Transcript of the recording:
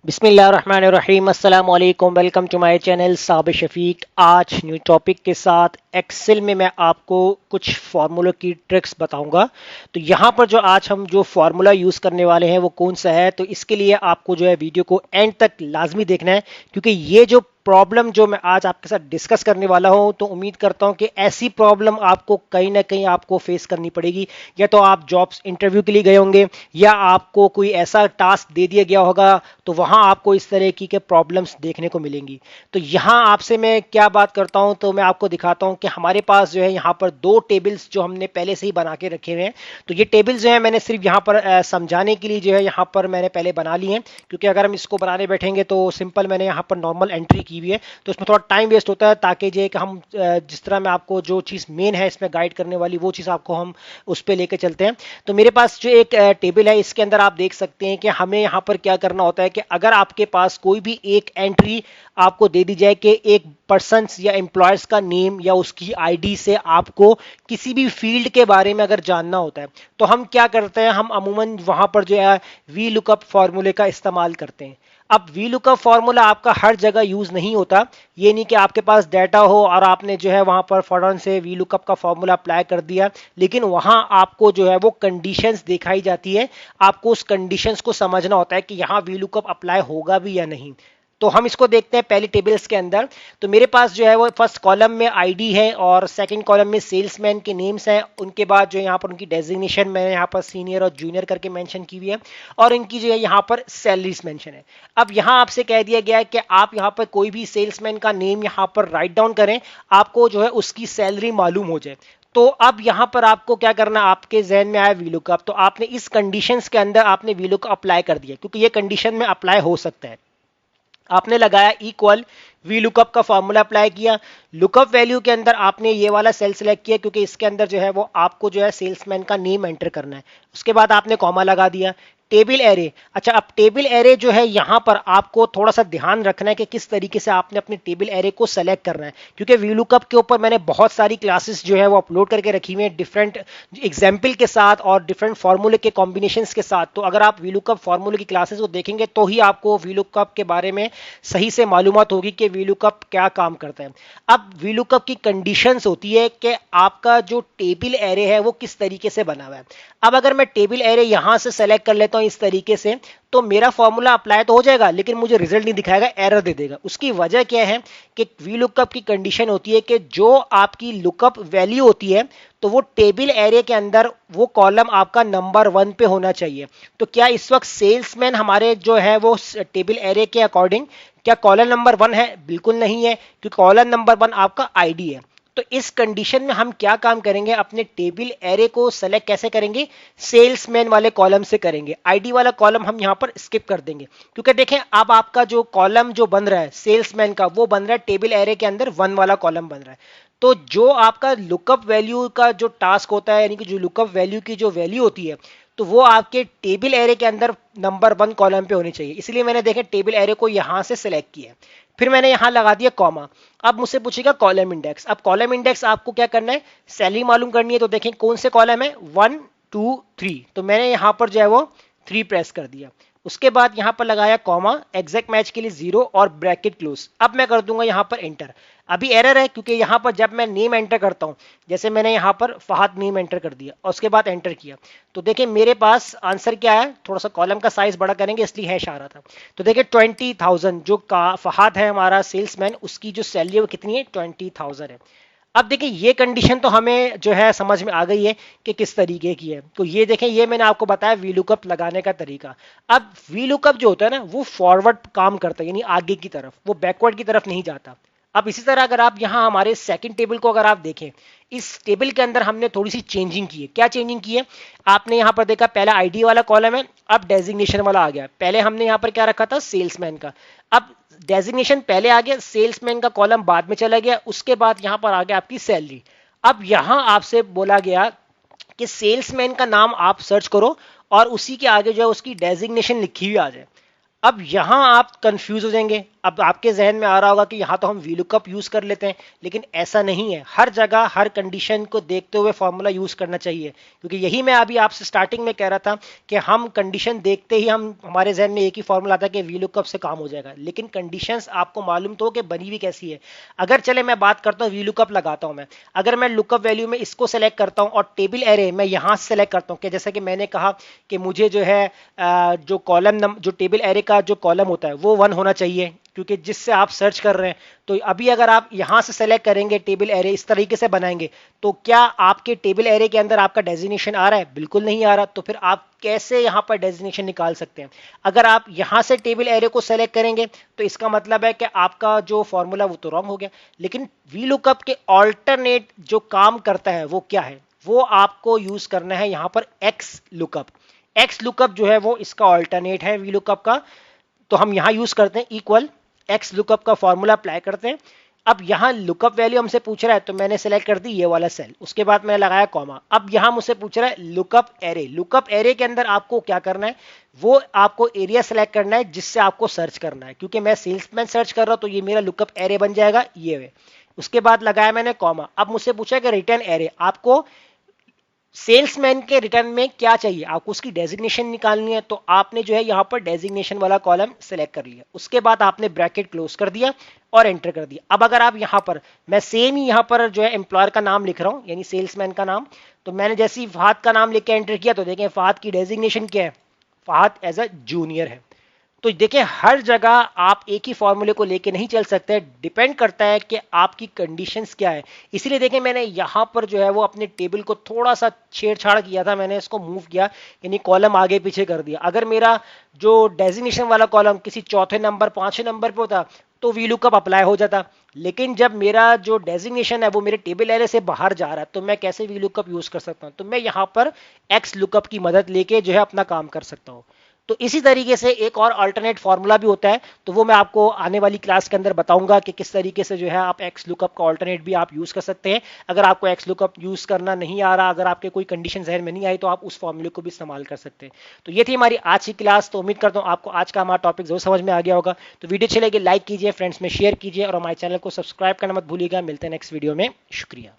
बिस्मिल्लाहिर्रहमानिर्रहीम अस्सलाम वालेकुम। Welcome to my channel Sabir Shafiq. आज न्यू टॉपिक के साथ एक्सेल में मैं आपको कुछ फार्मूलों की ट्रिक्स बताऊंगा। तो यहाँ पर जो आज हम जो फार्मूला यूज़ करने वाले हैं वो कौन सा है, तो इसके लिए आपको जो है वीडियो को एंड तक लाजमी देखना है, क्योंकि ये जो प्रॉब्लम जो मैं आज आपके साथ डिस्कस करने वाला हूं, तो उम्मीद करता हूं कि ऐसी प्रॉब्लम आपको कहीं ना कहीं आपको फेस करनी पड़ेगी। या तो आप जॉब्स इंटरव्यू के लिए गए होंगे, या आपको कोई ऐसा टास्क दे दिया गया होगा, तो वहां आपको इस तरह की के प्रॉब्लम्स देखने को मिलेंगी। तो यहां आपसे मैं क्या बात करता हूं, तो मैं आपको दिखाता हूं कि हमारे पास जो है यहाँ पर दो टेबल्स जो हमने पहले से ही बना के रखे हुए हैं। तो ये टेबल्स जो है मैंने सिर्फ यहाँ पर समझाने के लिए जो है यहाँ पर मैंने पहले बना ली है, क्योंकि अगर हम इसको बनाने बैठेंगे तो सिंपल मैंने यहाँ पर नॉर्मल एंट्री की हुई है, तो इसमें थोड़ा टाइम वेस्ट होता है। ताकि जो है कि हम जिस तरह मैं आपको जो चीज़ मेन है इसमें गाइड करने वाली, वो चीज़ आपको हम उस पर लेके चलते हैं। तो मेरे पास जो एक टेबल है, इसके अंदर आप देख सकते हैं कि हमें यहाँ पर क्या करना होता है कि अगर आपके पास कोई भी एक एंट्री आपको दे दी जाए कि एक पर्सन या एम्प्लॉयर्स का नेम या उसकी आईडी से आपको किसी भी फील्ड के बारे में अगर जानना होता है, तो हम क्या करते हैं, हम अमूमन वहां पर जो है वी लुकअप फॉर्मूले का इस्तेमाल करते हैं। अब वी लुकअप फॉर्मूला आपका हर जगह यूज नहीं होता। ये नहीं कि आपके पास डाटा हो और आपने जो है वहां पर फौरन से वी लुकअप का फॉर्मूला अप्लाई कर दिया, लेकिन वहां आपको जो है वो कंडीशंस दिखाई जाती है। आपको उस कंडीशंस को समझना होता है कि यहाँ वी लुकअप अप्लाई होगा भी या नहीं। तो हम इसको देखते हैं पहली टेबल्स के अंदर। तो मेरे पास जो है वो फर्स्ट कॉलम में आईडी है और सेकंड कॉलम में सेल्समैन के नेम्स हैं। उनके बाद जो है यहाँ पर उनकी डेजिग्नेशन मैंने यहाँ पर सीनियर और जूनियर करके मेंशन की हुई है, और इनकी जो है यहाँ पर सैलरीज मेंशन है। अब यहाँ आपसे कह दिया गया है कि आप यहाँ पर कोई भी सेल्समैन का नेम यहाँ पर राइट डाउन करें, आपको जो है उसकी सैलरी मालूम हो जाए। तो अब यहां पर आपको क्या करना, आपके जहन में आया वीलुकअप, तो आपने इस कंडीशंस के अंदर आपने वीलुकअप अप्लाई कर दिया, क्योंकि ये कंडीशन में अप्लाई हो सकता है। आपने लगाया इक्वल, वी लुकअप का फॉर्मूला अप्लाई किया। लुकअप वैल्यू के अंदर आपने ये वाला सेल सेलेक्ट किया, क्योंकि इसके अंदर जो है वो आपको जो है सेल्समैन का नेम एंटर करना है। उसके बाद आपने कॉमा लगा दिया। टेबल एरे, अच्छा अब टेबल एरे जो है यहां पर आपको थोड़ा सा ध्यान रखना है कि किस तरीके से आपने अपने टेबल एरे को सेलेक्ट करना है, क्योंकि वी लुकअप के ऊपर मैंने बहुत सारी क्लासेस जो है वो अपलोड करके रखी हुई है डिफरेंट एग्जाम्पल के साथ और डिफरेंट फार्मूले के कॉम्बिनेशंस के साथ। तो अगर आप वी लुकअप फार्मूले की क्लासेस को देखेंगे तो ही आपको वी लुकअप के बारे में सही से मालूमात होगी कि वी लुकअप क्या काम करता है। अब वी लुकअप की कंडीशंस होती है कि आपका जो टेबल एरे है वो किस तरीके से बना हुआ है। अब अगर मैं टेबल एरे यहां से सेलेक्ट कर लेता हूं इस तरीके से, तो मेरा फॉर्मूला अप्लाई तो हो जाएगा, लेकिन मुझे रिजल्ट नहीं दिखाएगा, एरर दे देगा। उसकी वजह क्या है कि वी लुकअप की कंडीशन होती है कि जो आपकी लुकअप वैल्यू होती है, तो वो टेबल एरे के अंदर वो कॉलम आपका नंबर 1 पे होना चाहिए। तो क्या इस वक्त सेल्समैन हमारे जो है वो टेबल एरे के अकॉर्डिंग क्या कॉलम नंबर 1 है? बिल्कुल नहीं है, क्योंकि कॉलम नंबर 1 आपका आईडी है। तो इस कंडीशन में हम क्या काम करेंगे, अपने टेबल एरे को सेलेक्ट कैसे करेंगे, सेल्समैन वाले कॉलम से करेंगे। आईडी वाला कॉलम हम यहां पर स्किप कर देंगे, क्योंकि देखें अब आपका जो कॉलम जो बन रहा है सेल्समैन का, वो बन रहा है टेबल एरे के अंदर 1 वाला कॉलम बन रहा है। तो जो आपका लुकअप वैल्यू का जो टास्क होता है, यानी कि जो लुकअप वैल्यू की जो वैल्यू होती है, तो वो आपके टेबल एरे के अंदर नंबर 1 कॉलम पे होनी चाहिए। इसलिए मैंने देखे टेबल एरे को यहां से सिलेक्ट किया, फिर मैंने यहां लगा दिया कॉमा। अब मुझसे पूछेगा कॉलम इंडेक्स। अब कॉलम इंडेक्स आपको क्या करना है, सैलरी मालूम करनी है। तो देखें कौन से कॉलम है, 1 2 3, तो मैंने यहां पर जो है वो 3 प्रेस कर दिया। उसके बाद यहां पर लगाया कॉमा, एग्जैक्ट मैच के लिए 0 और ब्रैकेट क्लोज। अब मैं कर दूंगा यहां पर एंटर। अभी एरर है, क्योंकि यहां पर जब मैं नेम एंटर करता हूं, जैसे मैंने यहां पर फहद नेम एंटर कर दिया और उसके बाद एंटर किया, तो देखिए मेरे पास आंसर क्या है। थोड़ा सा कॉलम का साइज बड़ा करेंगे इसलिए हैश आ रहा था। तो देखिए 20,000 जो फहद है हमारा सेल्समैन, उसकी जो सैलरी है वो कितनी है, 20,000 है। अब देखिए ये कंडीशन तो हमें जो है समझ में आ गई है कि किस तरीके की है। तो ये देखें, ये मैंने आपको बताया वी लुकअप लगाने का तरीका। अब वी लुकअप जो होता है ना, वो फॉरवर्ड काम करता है, यानी आगे की तरफ, वो बैकवर्ड की तरफ नहीं जाता। अब इसी तरह अगर आप यहाँ हमारे सेकंड टेबल को अगर आप देखें, इस टेबल के अंदर हमने थोड़ी सी चेंजिंग की है। क्या चेंजिंग की है, आपने यहाँ पर देखा पहला आईडी वाला कॉलम है, अब डेजिग्नेशन वाला आ गया। पहले हमने यहाँ पर क्या रखा था, सेल्समैन का, अब डेजिग्नेशन पहले आ गया, सेल्समैन का कॉलम बाद में चला गया। उसके बाद यहाँ पर आ गया आपकी सैलरी। अब यहाँ आपसे बोला गया कि सेल्समैन का नाम आप सर्च करो और उसी के आगे जो है उसकी डेजिग्नेशन लिखी हुई आ जाए। अब यहां आप कंफ्यूज हो जाएंगे। अब आपके जहन में आ रहा होगा कि यहां तो हम वीलुकअप यूज कर लेते हैं, लेकिन ऐसा नहीं है। हर जगह हर कंडीशन को देखते हुए फॉर्मूला यूज करना चाहिए, क्योंकि यही मैं अभी आपसे स्टार्टिंग में कह रहा था कि हम कंडीशन देखते ही हम हमारे जहन में एक ही फॉर्मूला आता है कि वीलुकअप से काम हो जाएगा, लेकिन कंडीशंस आपको मालूम तो हो कि बनी हुई कैसी है। अगर चले मैं बात करता हूँ वीलुकअप लगाता हूं मैं, अगर मैं लुकअप वैल्यू में इसको सेलेक्ट करता हूं और टेबल एरे मैं यहां से सेलेक्ट करता हूं कि जैसा कि मैंने कहा कि मुझे जो है जो कॉलम जो टेबल एरे का जो कॉलम होता है वो 1 होना चाहिए, क्योंकि जिससे आप सर्च कर रहे हैं। तो अभी अगर आप यहां से सेलेक्ट करेंगे टेबल एरे इस तरीके से बनाएंगे, तो क्या आपके टेबल एरे के अंदर आपका डेजिग्नेशन आ रहा है? बिल्कुल नहीं आ रहा। तो फिर आप कैसे यहां पर डेजिग्नेशन निकाल सकते हैं? अगर आप यहां से टेबल एरे को सेलेक्ट करेंगे तो इसका मतलब है कि आपका जो फॉर्मूला वो तो रॉन्ग हो गया। लेकिन वीलुकअप के ऑल्टरनेट जो काम करता है वो क्या है? वो आपको यूज करना है यहां पर एक्स लुकअप। एक्स लुकअप जो है वो इसका ऑल्टरनेट है वीलुकअप का। तो हम यहां यूज करते हैं इक्वल एक्स लुकअप का फॉर्मूला अप्लाई करते हैं। अब यहां लुकअप वैल्यू हमसे पूछ रहा है, तो मैंने सेलेक्ट कर दी ये वाला सेल, उसके बाद मैंने लगाया कॉमा। अब यहां मुझसे पूछ रहा है लुकअप एरे। लुकअप एरे के अंदर आपको क्या करना है? वो आपको एरिया सेलेक्ट करना है जिससे आपको सर्च करना है। क्योंकि मैं सेल्समैन सर्च कर रहा हूं तो ये मेरा लुकअप एरे बन जाएगा ये वे। उसके बाद लगाया मैंने कॉमा। अब मुझसे पूछा है कि रिटर्न एरे, आपको सेल्समैन के रिटर्न में क्या चाहिए? आपको उसकी डेजिग्नेशन निकालनी है, तो आपने जो है यहां पर डेजिग्नेशन वाला कॉलम सेलेक्ट कर लिया। उसके बाद आपने ब्रैकेट क्लोज कर दिया और एंटर कर दिया। अब अगर आप यहां पर, मैं सेम ही यहां पर जो है एम्प्लॉयर का नाम लिख रहा हूं, यानी सेल्समैन का नाम, तो मैंने जैसे ही फहद का नाम लिख के एंटर किया तो देखें फहद की डेजिग्नेशन क्या है? फहद एज अ जूनियर है। तो देखिए हर जगह आप एक ही फॉर्मूले को लेके नहीं चल सकते, डिपेंड करता है कि आपकी कंडीशंस क्या है। इसीलिए देखिए मैंने यहां पर जो है वो अपने टेबल को थोड़ा सा छेड़छाड़ किया था, मैंने इसको मूव किया, यानी कॉलम आगे पीछे कर दिया। अगर मेरा जो डेजिग्नेशन वाला कॉलम किसी चौथे नंबर 5वें नंबर पे होता तो वीलुकअप अप्लाई हो जाता। लेकिन जब मेरा जो डेजिग्नेशन है वो मेरे टेबल एरे से बाहर जा रहा है, तो मैं कैसे वीलुकअप यूज कर सकता हूं? तो मैं यहां पर एक्स लुकअप की मदद लेके जो है अपना काम कर सकता हूं। तो इसी तरीके से एक और अल्टरनेट फार्मूला भी होता है, तो वो मैं आपको आने वाली क्लास के अंदर बताऊंगा कि किस तरीके से जो है आप एक्स लुकअप का अल्टरनेट भी आप यूज कर सकते हैं। अगर आपको एक्स लुकअप यूज करना नहीं आ रहा, अगर आपके कोई कंडीशन जहन में नहीं आई, तो आप उस फॉर्मूले को भी इस्तेमाल कर सकते हैं। तो ये थी हमारी आज की क्लास। तो उम्मीद करता हूँ आपको आज का हमारा टॉपिक जरूर समझ में आ गया होगा। तो वीडियो अच्छी लगी लाइक कीजिए, फ्रेंड्स में शेयर कीजिए और हमारे चैनल को सब्सक्राइब करना मत भूलिएगा। मिलते हैं नेक्स्ट वीडियो में। शुक्रिया।